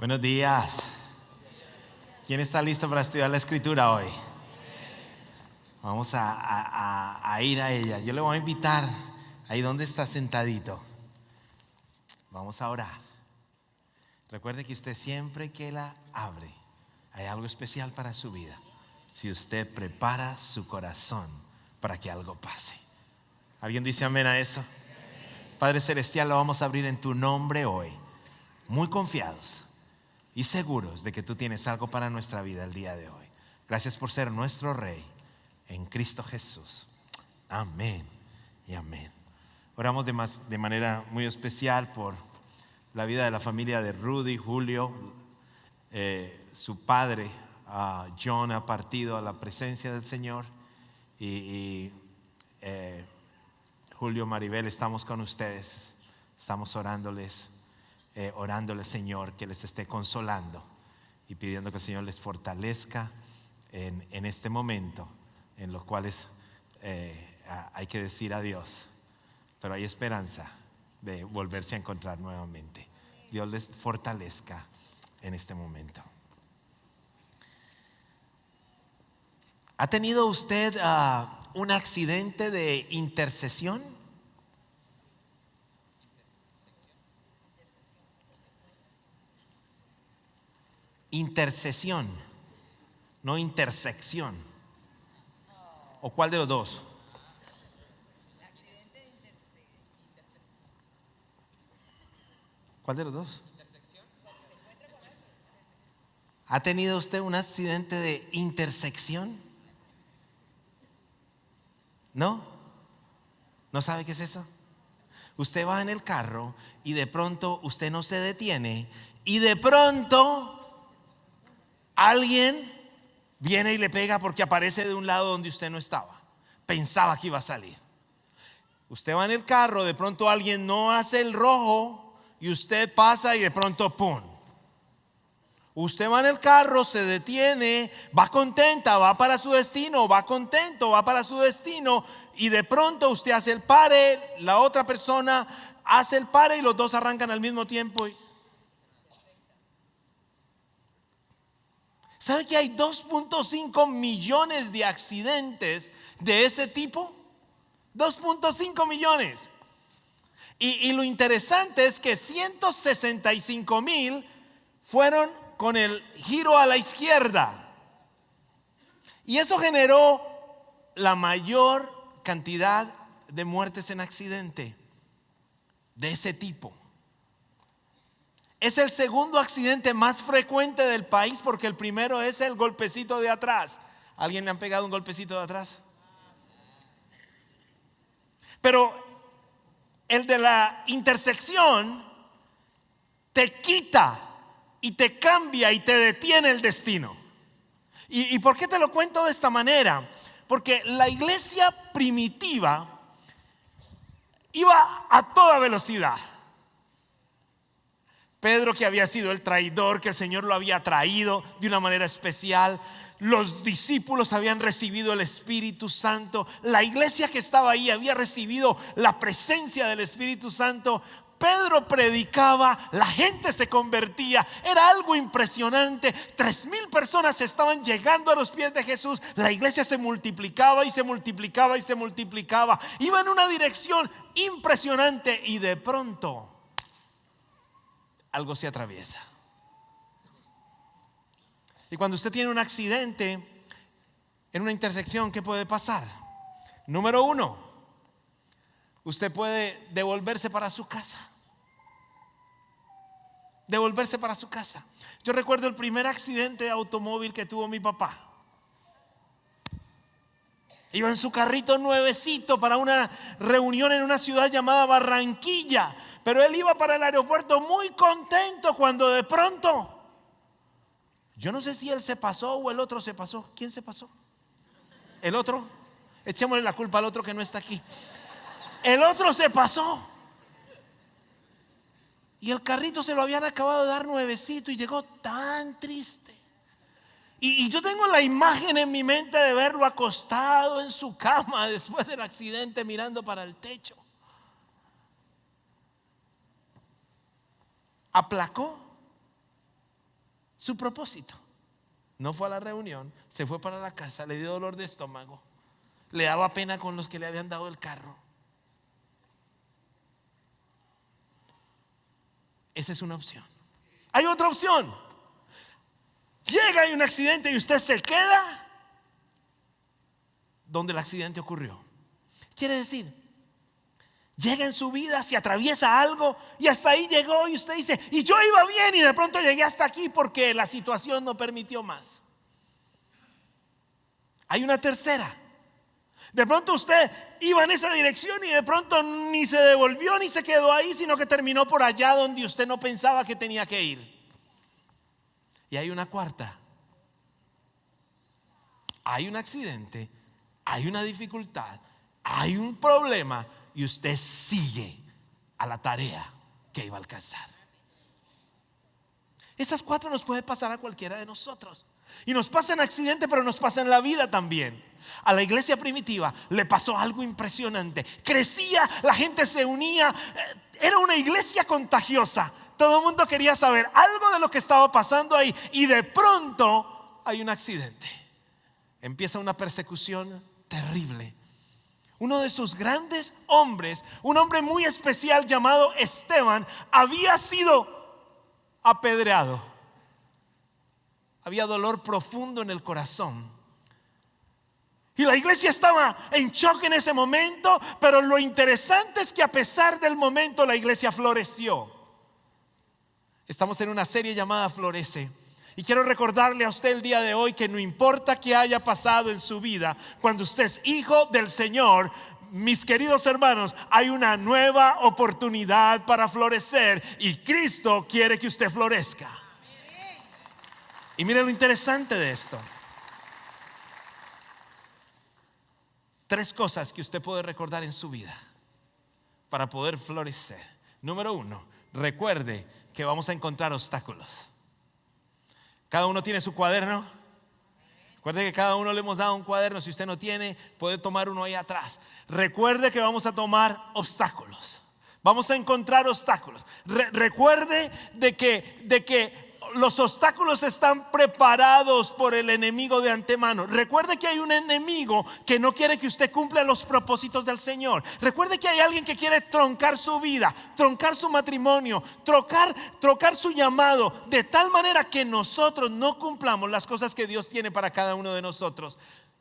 Buenos días. ¿Quién está listo para estudiar la escritura hoy? Vamos a ir a ella. Yo le voy a invitar ahí donde está sentadito. Vamos a orar. Recuerde que usted siempre que la abre, hay algo especial para su vida. Si usted prepara su corazón para que algo pase. ¿Alguien dice amén a eso? Padre Celestial, lo vamos a abrir en tu nombre hoy, muy confiados y seguros de que tú tienes algo para nuestra vida el día de hoy. Gracias por ser nuestro Rey en Cristo Jesús. Amén y amén. Oramos de manera muy especial por la vida de la familia de Rudy, Julio. Su padre, John, ha partido a la presencia del Señor. Julio, Maribel, estamos con ustedes. Estamos orándoles, Señor, que les esté consolando y pidiendo que el Señor les fortalezca en este momento en los cuales hay que decir adiós, pero hay esperanza de volverse a encontrar nuevamente. Dios les fortalezca en este momento. ¿Ha tenido usted un accidente de intercesión? Intercesión, no intersección. ¿O cuál de los dos? ¿Cuál de los dos? ¿Ha tenido usted un accidente de intersección? ¿No? ¿No sabe qué es eso? Usted va en el carro y de pronto usted no se detiene y de pronto alguien viene y le pega porque aparece de un lado donde usted no estaba. Pensaba que iba a salir. Usted va en el carro, de pronto alguien no hace el rojo y usted pasa y de pronto ¡pum! Usted va en el carro, se detiene, va contenta, va para su destino, va contento, va para su destino y de pronto usted hace el pare, la otra persona hace el pare y los dos arrancan al mismo tiempo. ¿Sabe que hay 2.5 millones de accidentes de ese tipo? 2.5 millones. Y lo interesante es que 165,000 fueron con el giro a la izquierda. Y eso generó la mayor cantidad de muertes en accidente de ese tipo. Es el segundo accidente más frecuente del país porque el primero es el golpecito de atrás. ¿Alguien le han pegado un golpecito de atrás? Pero el de la intersección te quita y te cambia y te detiene el destino. ¿Y por qué te lo cuento de esta manera? Porque la iglesia primitiva iba a toda velocidad. Pedro, que había sido el traidor, que el Señor lo había traído de una manera especial. Los discípulos habían recibido el Espíritu Santo. La iglesia que estaba ahí había recibido la presencia del Espíritu Santo. Pedro predicaba, la gente se convertía, era algo impresionante. 3,000 personas estaban llegando a los pies de Jesús. La iglesia se multiplicaba y se multiplicaba y se multiplicaba. Iba en una dirección impresionante y de pronto algo se atraviesa. Y cuando usted tiene un accidente en una intersección, ¿qué puede pasar? Número 1, usted puede devolverse para su casa. Devolverse para su casa. Yo recuerdo el primer accidente de automóvil que tuvo mi papá. Iba en su carrito nuevecito para una reunión en una ciudad llamada Barranquilla. Pero él iba para el aeropuerto muy contento cuando de pronto, yo no sé si él se pasó o el otro se pasó. ¿Quién se pasó? ¿El otro? Echémosle la culpa al otro que no está aquí. El otro se pasó. Y el carrito se lo habían acabado de dar nuevecito y llegó tan triste. Y yo tengo la imagen en mi mente de verlo acostado en su cama después del accidente mirando para el techo. Aplacó su propósito. No fue a la reunión, se fue para la casa, le dio dolor de estómago, le daba pena con los que le habían dado el carro. Esa es una opción. Hay otra opción. Llega y un accidente y usted se queda donde el accidente ocurrió. Quiere decir, llega en su vida, se atraviesa algo y hasta ahí llegó y usted dice, y yo iba bien y de pronto llegué hasta aquí porque la situación no permitió más. Hay una tercera. De pronto usted iba en esa dirección y de pronto ni se devolvió ni se quedó ahí, sino que terminó por allá donde usted no pensaba que tenía que ir. Y hay una cuarta. Hay un accidente, hay una dificultad, hay un problema y usted sigue a la tarea que iba a alcanzar. Esas cuatro nos puede pasar a cualquiera de nosotros. Y nos pasa en accidente, pero nos pasa en la vida también. A la iglesia primitiva le pasó algo impresionante. Crecía, la gente se unía, era una iglesia contagiosa. Todo el mundo quería saber algo de lo que estaba pasando ahí. Y de pronto hay un accidente. Empieza una persecución terrible. Uno de sus grandes hombres, un hombre muy especial llamado Esteban, había sido apedreado. Había dolor profundo en el corazón. Y la iglesia estaba en shock en ese momento, pero lo interesante es que a pesar del momento la iglesia floreció. Estamos en una serie llamada Florece. Y quiero recordarle a usted el día de hoy que no importa qué haya pasado en su vida, cuando usted es hijo del Señor, mis queridos hermanos, hay una nueva oportunidad para florecer y Cristo quiere que usted florezca. Y mire lo interesante de esto. 3 cosas que usted puede recordar en su vida para poder florecer. Número 1, recuerde que vamos a encontrar obstáculos. Cada uno tiene su cuaderno. Recuerde que cada uno le hemos dado un cuaderno. Si usted no tiene, puede tomar uno ahí atrás. Recuerde que vamos a tomar obstáculos. Vamos a encontrar obstáculos. Recuerde de que los obstáculos están preparados por el enemigo de antemano. Recuerde que hay un enemigo que no quiere que usted cumpla los propósitos del Señor. Recuerde que hay alguien que quiere troncar su vida, troncar su matrimonio, troncar su llamado, de tal manera que nosotros no cumplamos las cosas que Dios tiene para cada uno de nosotros.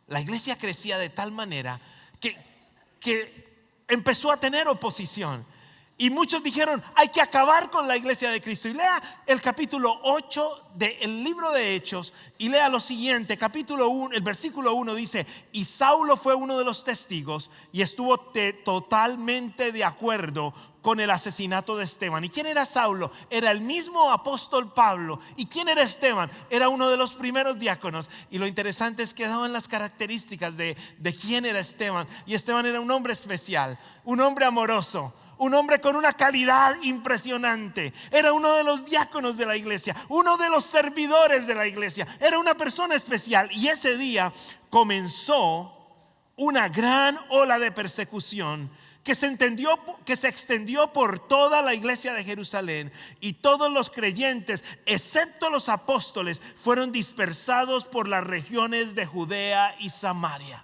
La iglesia crecía de tal manera que empezó a tener oposición. Y muchos dijeron, hay que acabar con la iglesia de Cristo. Y lea el capítulo 8 del libro de Hechos y lea lo siguiente. Capítulo 1, el versículo 1 dice, y Saulo fue uno de los testigos y estuvo totalmente de acuerdo con el asesinato de Esteban. ¿Y quién era Saulo? Era el mismo apóstol Pablo. ¿Y quién era Esteban? Era uno de los primeros diáconos. Y lo interesante es que daban las características de quién era Esteban. Y Esteban era un hombre especial, un hombre amoroso, un hombre con una calidad impresionante. Era uno de los diáconos de la iglesia, uno de los servidores de la iglesia. Era una persona especial. Y ese día comenzó una gran ola de persecución que se extendió por toda la iglesia de Jerusalén. Y todos los creyentes, excepto los apóstoles, fueron dispersados por las regiones de Judea y Samaria.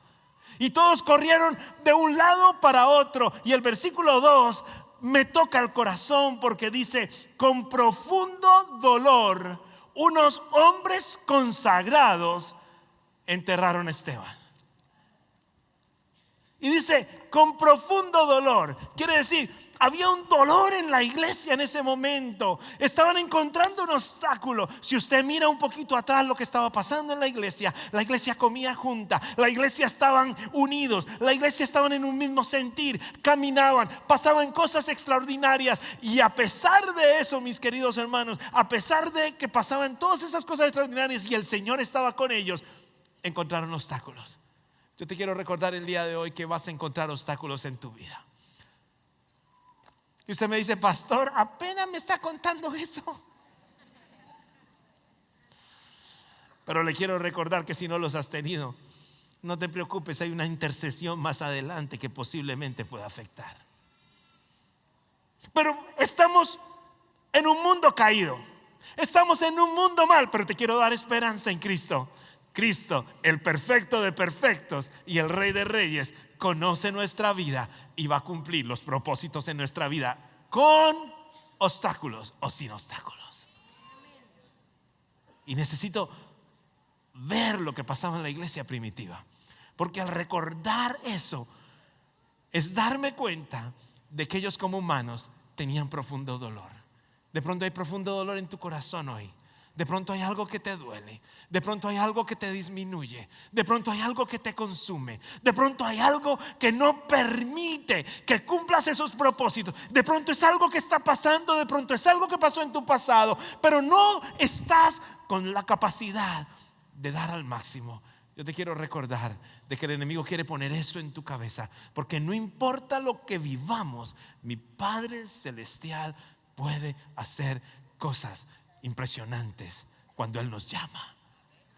Y todos corrieron de un lado para otro. Y el versículo 2 me toca el corazón porque dice, con profundo dolor, unos hombres consagrados enterraron a Esteban. Y dice, con profundo dolor. Quiere decir, había un dolor en la iglesia en ese momento. Estaban encontrando un obstáculo. Si usted mira un poquito atrás lo que estaba pasando en la iglesia comía junta, la iglesia estaban unidos, la iglesia estaban en un mismo sentir, caminaban, pasaban cosas extraordinarias. Y a pesar de eso, mis queridos hermanos, a pesar de que pasaban todas esas cosas extraordinarias y el Señor estaba con ellos, encontraron obstáculos. Yo te quiero recordar el día de hoy que vas a encontrar obstáculos en tu vida. Y usted me dice, pastor, apenas me está contando eso. Pero le quiero recordar que si no los has tenido, no te preocupes, hay una intercesión más adelante que posiblemente pueda afectar. Pero estamos en un mundo caído. Estamos en un mundo mal, pero te quiero dar esperanza en Cristo. Cristo, el perfecto de perfectos y el Rey de Reyes, conoce nuestra vida y va a cumplir los propósitos en nuestra vida con obstáculos o sin obstáculos. Y necesito ver lo que pasaba en la iglesia primitiva, porque al recordar eso es darme cuenta de que ellos como humanos tenían profundo dolor. De pronto hay profundo dolor en tu corazón hoy. De pronto hay algo que te duele. De pronto hay algo que te disminuye. De pronto hay algo que te consume. De pronto hay algo que no permite que cumplas esos propósitos. De pronto es algo que está pasando. De pronto es algo que pasó en tu pasado. Pero no estás con la capacidad de dar al máximo. Yo te quiero recordar de que el enemigo quiere poner eso en tu cabeza, porque no importa lo que vivamos, mi Padre Celestial puede hacer cosas impresionantes cuando Él nos llama.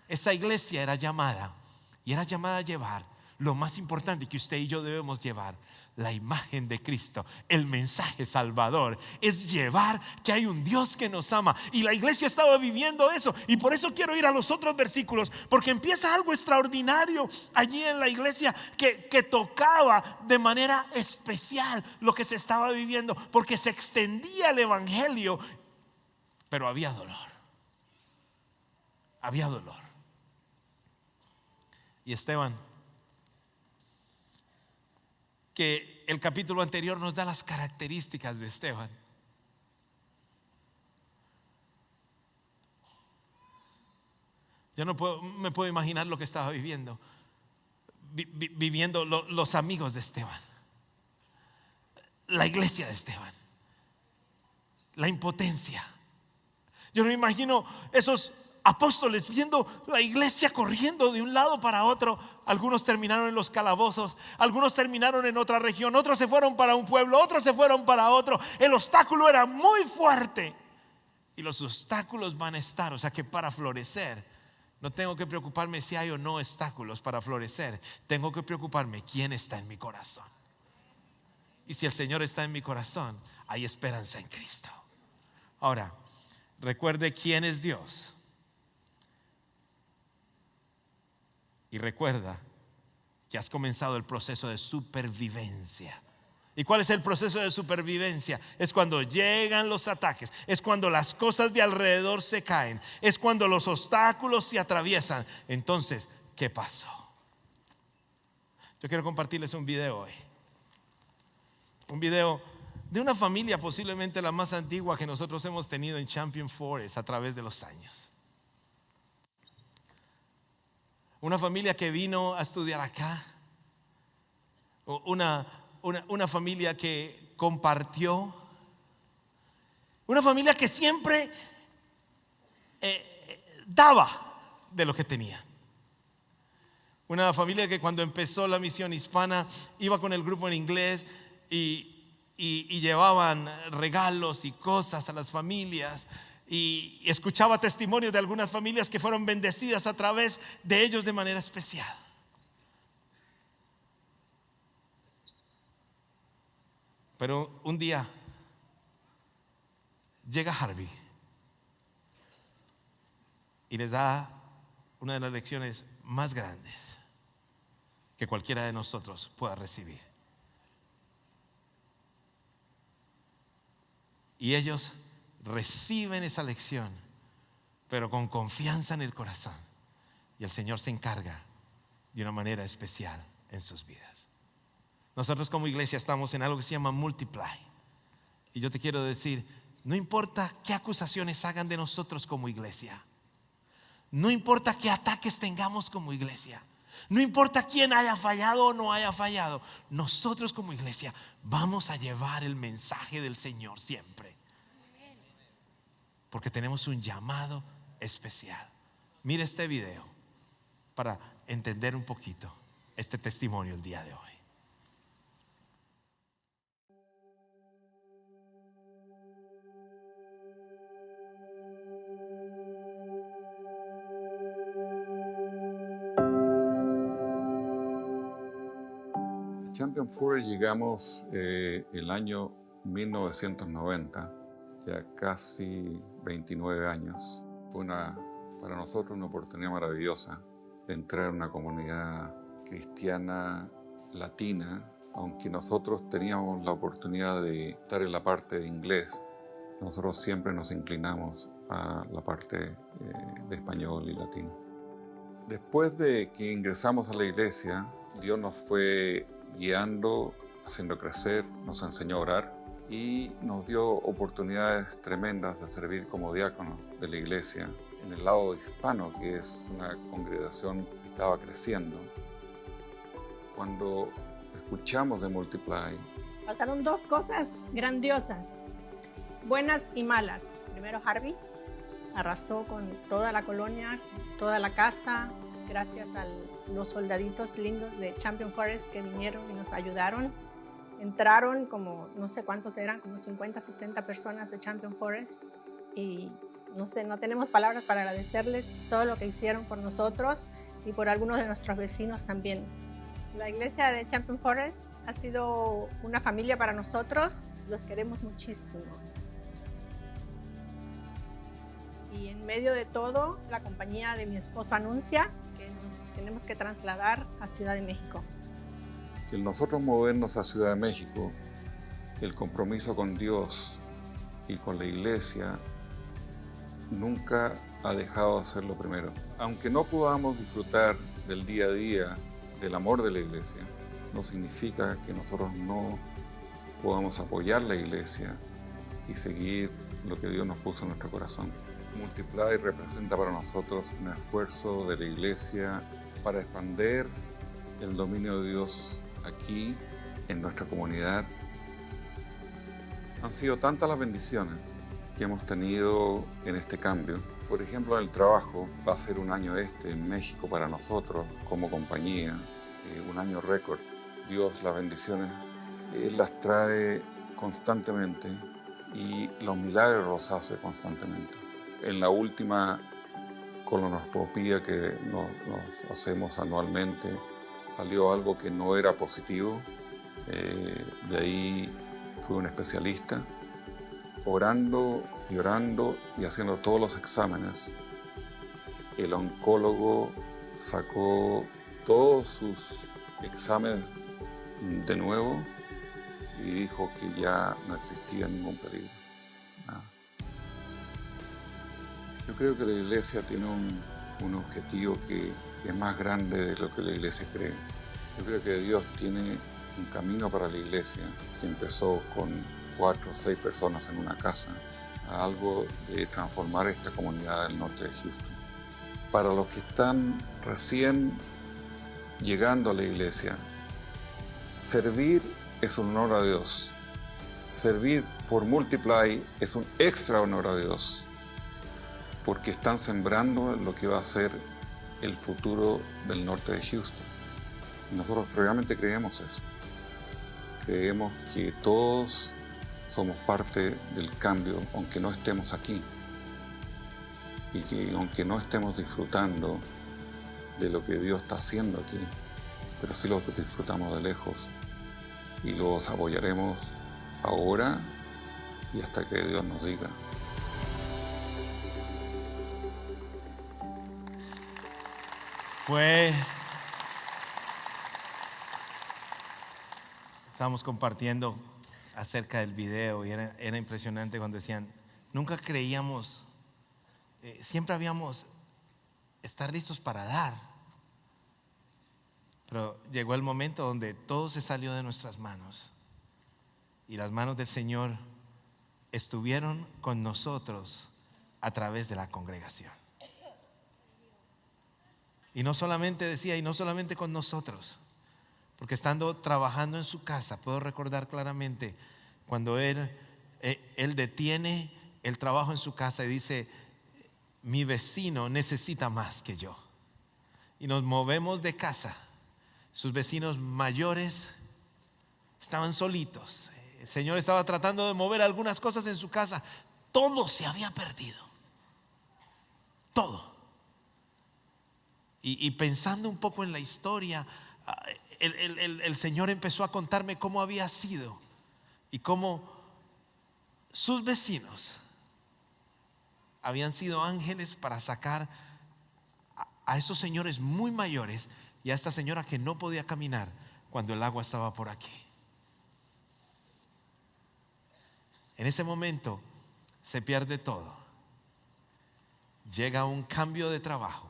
Esa iglesia era llamada, y era llamada a llevar lo más importante que usted y yo debemos llevar: la imagen de Cristo. El mensaje salvador es llevar que hay un Dios que nos ama, y la iglesia estaba viviendo eso. Y por eso quiero ir a los otros versículos, porque empieza algo extraordinario allí en la iglesia que tocaba de manera especial lo que se estaba viviendo, porque se extendía el evangelio, pero había dolor. Había dolor. Y Esteban, que el capítulo anterior nos da las características de Esteban. Yo no me puedo imaginar lo que estaba viviendo los amigos de Esteban, la iglesia de Esteban, la impotencia. Yo no me imagino esos apóstoles viendo la iglesia corriendo de un lado para otro. Algunos terminaron en los calabozos, algunos terminaron en otra región, otros se fueron para un pueblo, otros se fueron para otro. El obstáculo era muy fuerte, y los obstáculos van a estar. O sea que para florecer no tengo que preocuparme si hay o no obstáculos. Para florecer tengo que preocuparme quién está en mi corazón. Y si el Señor está en mi corazón, hay esperanza en Cristo. Ahora, recuerde quién es Dios. Y recuerda que has comenzado el proceso de supervivencia. ¿Y cuál es el proceso de supervivencia? Es cuando llegan los ataques, es cuando las cosas de alrededor se caen, es cuando los obstáculos se atraviesan. Entonces, ¿qué pasó? Yo quiero compartirles un video hoy. Un video de una familia posiblemente la más antigua que nosotros hemos tenido en Champion Forest a través de los años. Una familia que vino a estudiar acá. Una familia que compartió. Una familia que siempre daba de lo que tenía. Una familia que cuando empezó la misión hispana iba con el grupo en inglés y llevaban regalos y cosas a las familias. Y escuchaba testimonios de algunas familias que fueron bendecidas a través de ellos de manera especial. Pero un día llega Harvey y les da una de las lecciones más grandes que cualquiera de nosotros pueda recibir. Y ellos reciben esa lección, pero con confianza en el corazón. Y el Señor se encarga de una manera especial en sus vidas. Nosotros como iglesia estamos en algo que se llama Multiply. Y yo te quiero decir, no importa qué acusaciones hagan de nosotros como iglesia, no importa qué ataques tengamos como iglesia, no importa quién haya fallado o no haya fallado, nosotros como iglesia vamos a llevar el mensaje del Señor siempre. Porque tenemos un llamado especial. Mira este video para entender un poquito este testimonio el día de hoy. A Champion Forest llegamos el año 1990, ya casi 29 años. Fue para nosotros una oportunidad maravillosa de entrar en una comunidad cristiana latina, aunque nosotros teníamos la oportunidad de estar en la parte de inglés. Nosotros siempre nos inclinamos a la parte de español y latino. Después de que ingresamos a la iglesia, Dios nos fue guiando, haciendo crecer, nos enseñó a orar y nos dio oportunidades tremendas de servir como diáconos de la iglesia en el lado hispano, que es una congregación que estaba creciendo. Cuando escuchamos de Multiply, pasaron dos cosas grandiosas, buenas y malas. Primero, Harvey arrasó con toda la colonia, toda la casa, gracias a los soldaditos lindos de Champion Forest que vinieron y nos ayudaron. Entraron como, no sé cuántos eran, como 50, 60 personas de Champion Forest y no sé, no tenemos palabras para agradecerles todo lo que hicieron por nosotros y por algunos de nuestros vecinos también. La iglesia de Champion Forest ha sido una familia para nosotros, los queremos muchísimo. Y en medio de todo, la compañía de mi esposo anuncia que nos tenemos que trasladar a Ciudad de México. El nosotros movernos a Ciudad de México, el compromiso con Dios y con la iglesia, nunca ha dejado de ser lo primero. Aunque no podamos disfrutar del día a día, del amor de la iglesia, no significa que nosotros no podamos apoyar la iglesia y seguir lo que Dios nos puso en nuestro corazón. Multiply representa para nosotros un esfuerzo de la iglesia para expandir el dominio de Dios aquí, en nuestra comunidad. Han sido tantas las bendiciones que hemos tenido en este cambio. Por ejemplo, en el trabajo, va a ser un año en México para nosotros como compañía, un año récord. Dios, las bendiciones, Él las trae constantemente y los milagros los hace constantemente. En la última colonoscopía que nos hacemos anualmente, salió algo que no era positivo. De ahí fui un especialista, orando y orando y haciendo todos los exámenes. El oncólogo sacó todos sus exámenes de nuevo y dijo que ya no existía ningún peligro. Nada. Yo creo que la iglesia tiene un objetivo que es más grande de lo que la iglesia cree. Yo creo que Dios tiene un camino para la iglesia que empezó con 4 o 6 personas en una casa, a algo de transformar esta comunidad del norte de Houston. Para los que están recién llegando a la iglesia, servir es un honor a Dios. Servir por Multiply es un extra honor a Dios, porque están sembrando lo que va a ser el futuro del norte de Houston. Y nosotros realmente creemos eso. Creemos que todos somos parte del cambio, aunque no estemos aquí. Y que aunque no estemos disfrutando de lo que Dios está haciendo aquí, pero sí lo disfrutamos de lejos. Y los apoyaremos ahora y hasta que Dios nos diga. Estábamos compartiendo acerca del video y era impresionante cuando decían, nunca creíamos, siempre habíamos estar listos para dar, pero llegó el momento donde todo se salió de nuestras manos y las manos del Señor estuvieron con nosotros a través de la congregación. Y no solamente decía, y no solamente con nosotros, porque estando trabajando en su casa, puedo recordar claramente cuando él detiene el trabajo en su casa y dice, mi vecino necesita más que yo. Y nos movemos de casa. Sus vecinos mayores estaban solitos. El Señor estaba tratando de mover algunas cosas en su casa. Todo se había perdido. Todo. Y pensando un poco en la historia, el Señor empezó a contarme cómo había sido y cómo sus vecinos habían sido ángeles para sacar a estos señores muy mayores y a esta señora que no podía caminar cuando el agua estaba por aquí. En ese momento se pierde todo. Llega un cambio de trabajo,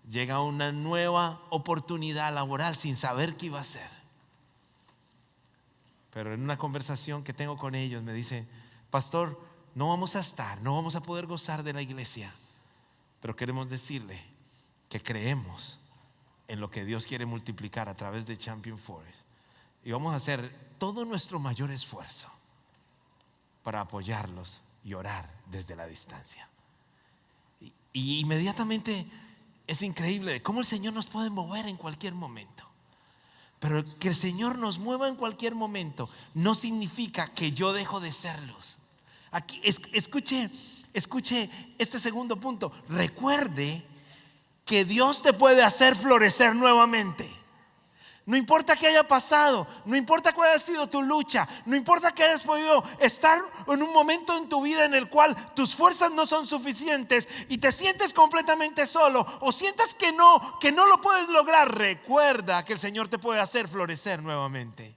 llega una nueva oportunidad laboral sin saber qué iba a hacer. Pero en una conversación que tengo con ellos me dice: pastor, no vamos a poder gozar de la iglesia, pero queremos decirle que creemos en lo que Dios quiere multiplicar a través de Champion Forest y vamos a hacer todo nuestro mayor esfuerzo para apoyarlos y orar desde la distancia. Y inmediatamente es increíble de cómo el Señor nos puede mover en cualquier momento. Pero que el Señor nos mueva en cualquier momento no significa que yo dejo de ser luz. Aquí, escuche este segundo punto. Recuerde que Dios te puede hacer florecer nuevamente. No importa qué haya pasado, no importa cuál haya sido tu lucha, no importa que hayas podido estar en un momento en tu vida en el cual tus fuerzas no son suficientes y te sientes completamente solo o sientas que no lo puedes lograr. Recuerda que el Señor te puede hacer florecer nuevamente.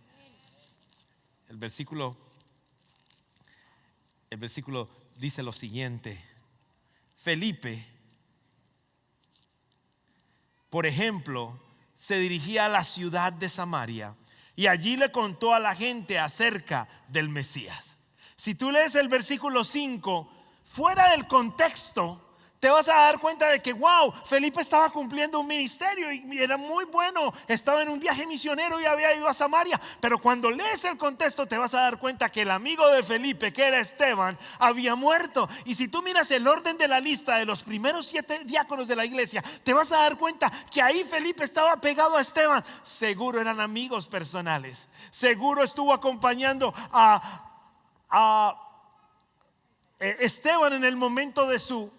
El versículo dice lo siguiente: Felipe, por ejemplo, se dirigía a la ciudad de Samaria y allí le contó a la gente acerca del Mesías. Si tú lees el versículo 5 fuera del contexto, te vas a dar cuenta de que wow, Felipe estaba cumpliendo un ministerio y era muy bueno, estaba en un viaje misionero y había ido a Samaria. Pero cuando lees el contexto te vas a dar cuenta que el amigo de Felipe, que era Esteban, había muerto. Y si tú miras el orden de la lista de los primeros 7 diáconos de la iglesia, te vas a dar cuenta que ahí Felipe estaba pegado a Esteban. Seguro eran amigos personales, seguro estuvo acompañando a Esteban en el momento de su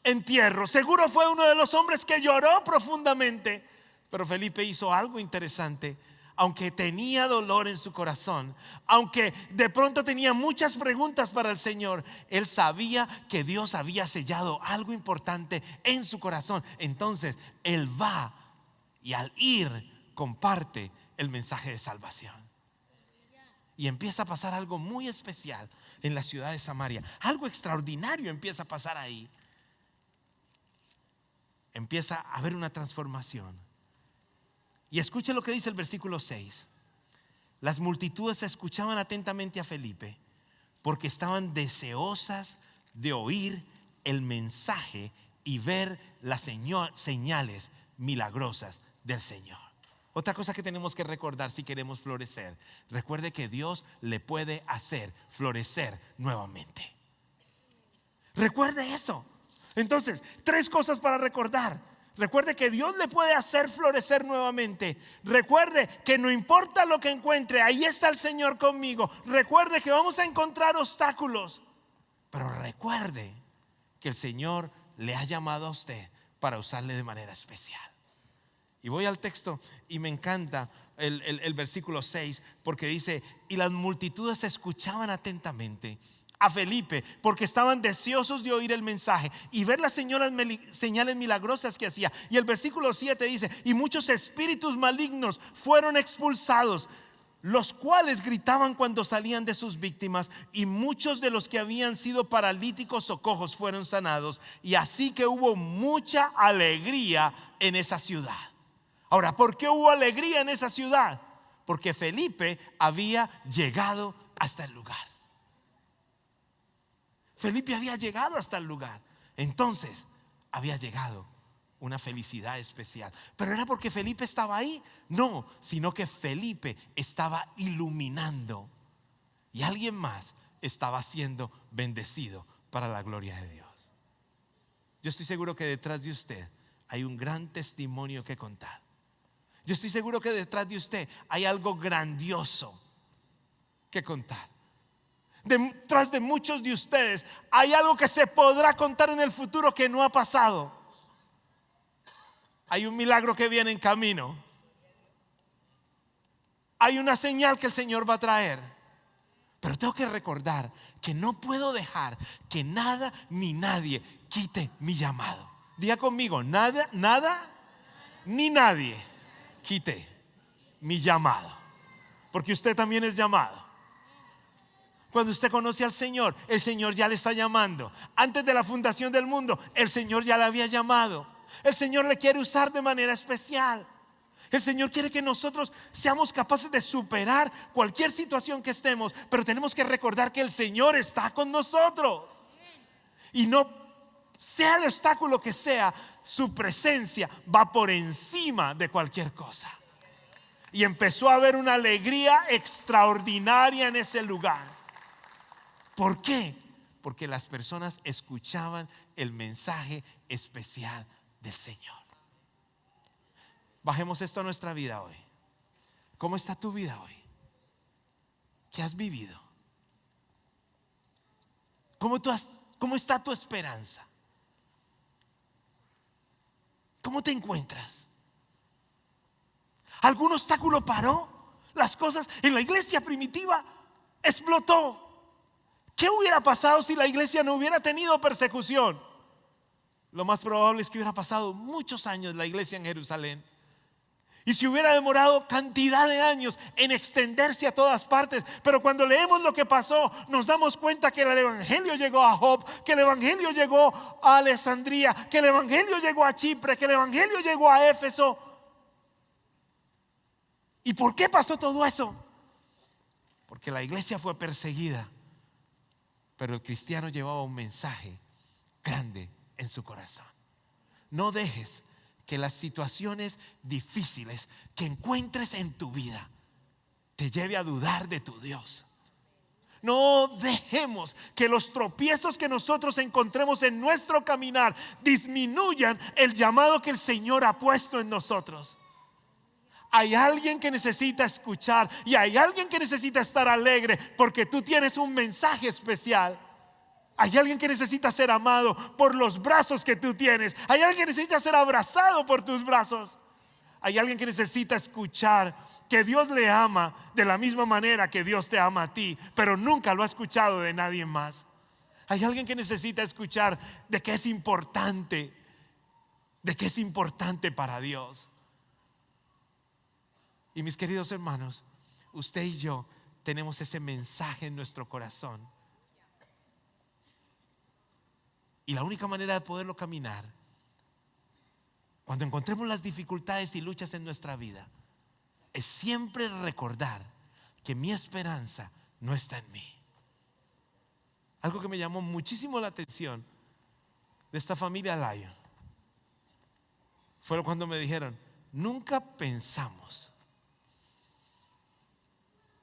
entierro. Seguro fue uno de los hombres que lloró profundamente. Pero Felipe hizo algo interesante. Aunque tenía dolor en su corazón, aunque de pronto tenía muchas preguntas para el Señor, él sabía que Dios había sellado algo importante en su corazón. Entonces él va y al ir comparte el mensaje de salvación. Y empieza a pasar algo muy especial en la ciudad de Samaria. Algo extraordinario empieza a pasar ahí. Empieza a haber una transformación. Y escuche lo que dice el versículo 6. Las multitudes escuchaban atentamente a Felipe porque estaban deseosas de oír el mensaje y ver las señales milagrosas del Señor. Otra cosa que tenemos que recordar si queremos florecer: recuerde que Dios le puede hacer florecer nuevamente. Recuerde eso. Entonces, 3 cosas para recordar. Recuerde que Dios le puede hacer florecer nuevamente. Recuerde que no importa lo que encuentre, ahí está el Señor conmigo. Recuerde que vamos a encontrar obstáculos, pero recuerde que el Señor le ha llamado a usted para usarle de manera especial. Y voy al texto y me encanta el versículo 6 porque dice: y las multitudes escuchaban atentamente a Felipe porque estaban deseosos de oír el mensaje y ver las señales milagrosas que hacía. Y el versículo 7 dice: y muchos espíritus malignos fueron expulsados, los cuales gritaban cuando salían de sus víctimas, y muchos de los que habían sido paralíticos o cojos fueron sanados. Y así que hubo mucha alegría en esa ciudad. Ahora, ¿por qué hubo alegría en esa ciudad? Porque Felipe había llegado hasta el lugar. Felipe había llegado hasta el lugar. Entonces había llegado una felicidad especial. ¿Pero era porque Felipe estaba ahí? No, sino que Felipe estaba iluminando y alguien más estaba siendo bendecido para la gloria de Dios. Yo estoy seguro que detrás de usted hay un gran testimonio que contar. Yo estoy seguro que detrás de usted hay algo grandioso que contar. Detrás de muchos de ustedes hay algo que se podrá contar en el futuro que no ha pasado. Hay un milagro que viene en camino. Hay una señal que el Señor va a traer. Pero tengo que recordar que no puedo dejar que nada ni nadie quite mi llamado. Diga conmigo, nada ni nadie quite mi llamado. Porque usted también es llamado. Cuando usted conoce al Señor, el Señor ya le está llamando. Antes de la fundación del mundo, el Señor ya le había llamado. El Señor le quiere usar de manera especial. El Señor quiere que nosotros seamos capaces de superar cualquier situación que estemos, pero tenemos que recordar que el Señor está con nosotros. Y no sea el obstáculo que sea, su presencia va por encima de cualquier cosa. Y empezó a haber una alegría extraordinaria en ese lugar. ¿Por qué? Porque las personas escuchaban el mensaje especial del Señor. Bajemos esto a nuestra vida hoy. ¿Cómo está tu vida hoy? ¿Qué has vivido? ¿Cómo está tu esperanza? ¿Cómo te encuentras? ¿Algún obstáculo paró? Las cosas en la iglesia primitiva explotó. ¿Qué hubiera pasado si la iglesia no hubiera tenido persecución? Lo más probable es que hubiera pasado muchos años la iglesia en Jerusalén. Y se hubiera demorado cantidad de años en extenderse a todas partes. Pero cuando leemos lo que pasó, nos damos cuenta que el evangelio llegó a Job, que el evangelio llegó a Alejandría, que el evangelio llegó a Chipre, que el evangelio llegó a Éfeso. ¿Y por qué pasó todo eso? Porque la iglesia fue perseguida, pero el cristiano llevaba un mensaje grande en su corazón. No dejes que las situaciones difíciles que encuentres en tu vida te lleve a dudar de tu Dios. No dejemos que los tropiezos que nosotros encontremos en nuestro caminar disminuyan el llamado que el Señor ha puesto en nosotros. Hay alguien que necesita escuchar y hay alguien que necesita estar alegre porque tú tienes un mensaje especial. Hay alguien que necesita ser amado por los brazos que tú tienes. Hay alguien que necesita ser abrazado por tus brazos. Hay alguien que necesita escuchar que Dios le ama de la misma manera que Dios te ama a ti, pero nunca lo ha escuchado de nadie más. Hay alguien que necesita escuchar de que es importante para Dios. Y mis queridos hermanos, usted y yo tenemos ese mensaje en nuestro corazón. Y la única manera de poderlo caminar, cuando encontremos las dificultades y luchas en nuestra vida, es siempre recordar que mi esperanza no está en mí. Algo que me llamó muchísimo la atención de esta familia Lyon fue cuando me dijeron: nunca pensamos,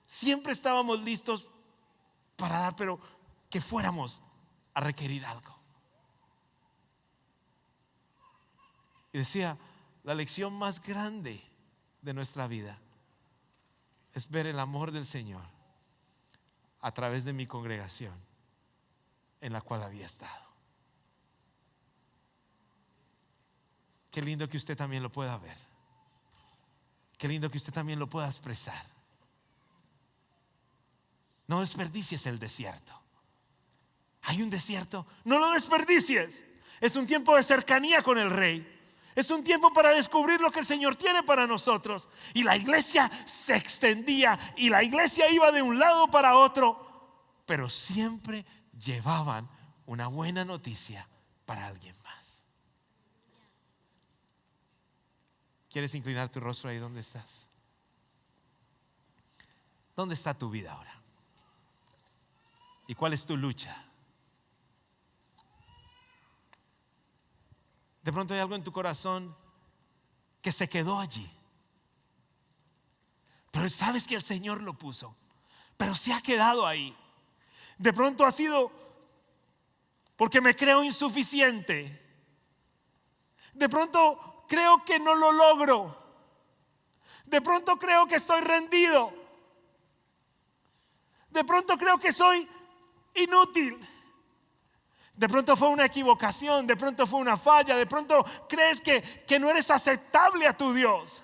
siempre estábamos listos para dar, pero que fuéramos a requerir algo. Y decía, la lección más grande de nuestra vida es ver el amor del Señor a través de mi congregación en la cual había estado. Qué lindo que usted también lo pueda ver. Qué lindo que usted también lo pueda expresar. No desperdicies el desierto. Hay un desierto, no lo desperdicies. Es un tiempo de cercanía con el Rey. Es un tiempo para descubrir lo que el Señor tiene para nosotros. Y la iglesia se extendía y la iglesia iba de un lado para otro, pero siempre llevaban una buena noticia para alguien más. ¿Quieres inclinar tu rostro ahí donde estás? ¿Dónde está tu vida ahora? ¿Y cuál es tu lucha? De pronto hay algo en tu corazón que se quedó allí, pero sabes que el Señor lo puso, pero se ha quedado ahí. De pronto ha sido porque me creo insuficiente. De pronto creo que no lo logro. De pronto creo que estoy rendido. De pronto creo que soy inútil. De pronto fue una equivocación, de pronto fue una falla, de pronto crees que no eres aceptable a tu Dios.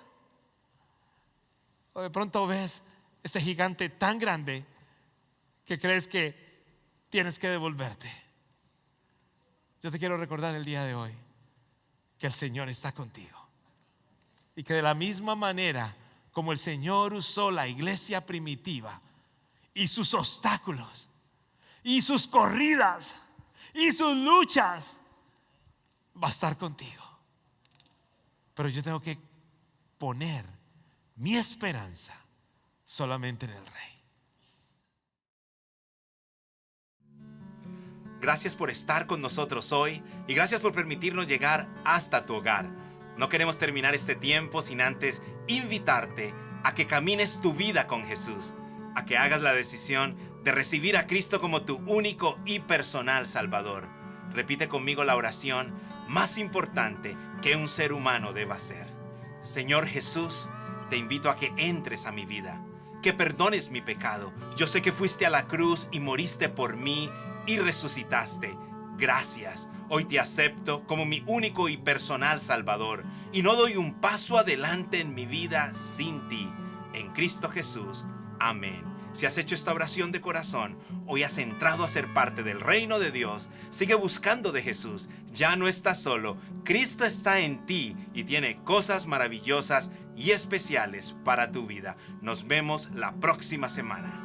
O de pronto ves ese gigante tan grande que crees que tienes que devolverte. Yo te quiero recordar el día de hoy que el Señor está contigo y que de la misma manera como el Señor usó la iglesia primitiva y sus obstáculos y sus corridas y sus luchas, va a estar contigo. Pero yo tengo que poner mi esperanza solamente en el Rey. Gracias por estar con nosotros hoy y gracias por permitirnos llegar hasta tu hogar. No queremos terminar este tiempo sin antes invitarte a que camines tu vida con Jesús, a que hagas la decisión de recibir a Cristo como tu único y personal Salvador. Repite conmigo la oración más importante que un ser humano deba hacer. Señor Jesús, te invito a que entres a mi vida, que perdones mi pecado. Yo sé que fuiste a la cruz y moriste por mí y resucitaste. Gracias. Hoy te acepto como mi único y personal Salvador y no doy un paso adelante en mi vida sin ti. En Cristo Jesús. Amén. Si has hecho esta oración de corazón, hoy has entrado a ser parte del reino de Dios. Sigue buscando de Jesús. Ya no estás solo. Cristo está en ti y tiene cosas maravillosas y especiales para tu vida. Nos vemos la próxima semana.